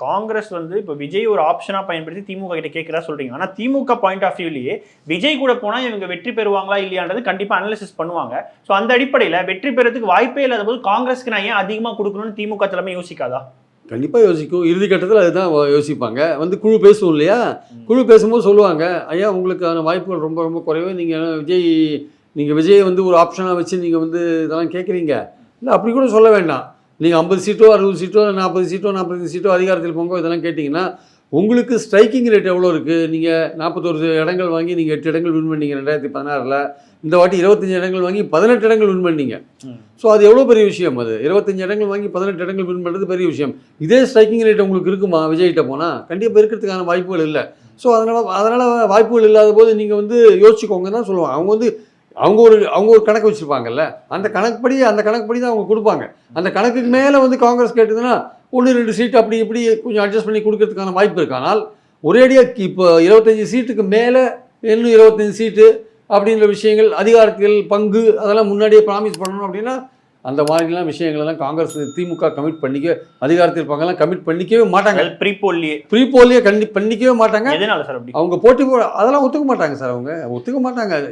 காங்கிரஸ் வந்து இப்போ விஜய் ஒரு ஆப்ஷனா பயன்படுத்தி திமுக கிட்ட கேட்கிறா சொல்றீங்க. ஆனா திமுக பாயிண்ட் ஆஃப் வியூலயே விஜய் கூட போனா இவங்க வெற்றி பெறுவாங்களா இல்லையான்றது கண்டிப்பா அனலிசிஸ் பண்ணுவாங்க. ஸோ அந்த அடிப்படையில் வெற்றி பெறதுக்கு வாய்ப்பே இல்லாத போது காங்கிரஸ்க்கு நான் ஏன் அதிகமாக கொடுக்கணும்னு திமுக தலைமை யோசிக்காதா? கண்டிப்பாக யோசிக்கும். இறுதி கட்டத்தில் அதுதான் யோசிப்பாங்க. வந்து குழு பேசுவோம் இல்லையா, குழு பேசும்போது சொல்லுவாங்க, ஐயா உங்களுக்கான வாய்ப்புகள் ரொம்ப ரொம்ப குறைவு. நீங்கள் விஜயை வந்து ஒரு ஆப்ஷனாக வச்சு நீங்கள் வந்து இதெல்லாம் கேட்குறீங்க. இல்லை அப்படி கூட சொல்ல வேண்டாம். நீங்கள் 50 சீட்டோ 60 சீட்டோ 40 சீட்டோ 45 சீட்டோ அதிகாரத்தில் போங்க இதெல்லாம் கேட்டிங்கன்னா உங்களுக்கு ஸ்ட்ரைக்கிங் ரேட் எவ்வளோ இருக்குது? நீங்கள் 41 இடங்கள் வாங்கி நீங்கள் 8 இடங்கள் வின் பண்ணீங்க 2016. இந்த வாட்டி 25 இடங்கள் வாங்கி 18 இடங்கள் வின் பண்ணீங்க. ஸோ அது எவ்வளோ பெரிய விஷயம். அது 25 இடங்கள் வாங்கி 18 இடங்கள் வின் பண்ணுறது பெரிய விஷயம். இதே ஸ்ட்ரைக்கிங் ரேட் உங்களுக்கு இருக்குமா விஜய்கிட்ட போனால்? கண்டிப்பாக இருக்கிறதுக்கான வாய்ப்புகள் இல்லை. ஸோ அதனால் வாய்ப்புகள் இல்லாத போது நீங்கள் வந்து யோசிச்சுக்கோங்க தான் சொல்லுவாங்க. அவங்க ஒரு கணக்கு வச்சுருப்பாங்கல்ல, அந்த கணக்குப்படி தான் அவங்க கொடுப்பாங்க. அந்த கணக்குக்கு மேலே வந்து காங்கிரஸ் கேட்டதுன்னா 1-2 சீட்டு அப்படி இப்படி கொஞ்சம் அட்ஜஸ்ட் பண்ணி கொடுக்கறதுக்கான வாய்ப்பு இருக்கு. ஆனால் ஒரேடியாக இப்போ 25 சீட்டுக்கு மேலே இன்னும் 25 சீட்டு அப்படின்ற விஷயங்கள், அதிகாரத்தில் பங்கு அதெல்லாம் முன்னாடியே ப்ராமிஸ் பண்ணணும் அப்படின்னா அந்த மாதிரிலாம் விஷயங்கள்லாம் காங்கிரஸ் திமுக கமிட் பண்ணிக்க, அதிகாரத்தில் பங்கெல்லாம் கமிட் பண்ணிக்கவே மாட்டாங்க. ப்ரீ போலியே பண்ணிக்கவே மாட்டாங்க. எதனால சார் அப்படி? அவங்க போட்டி அதெல்லாம் ஒத்துக்க மாட்டாங்க சார். அவங்க ஒத்துக்க மாட்டாங்க.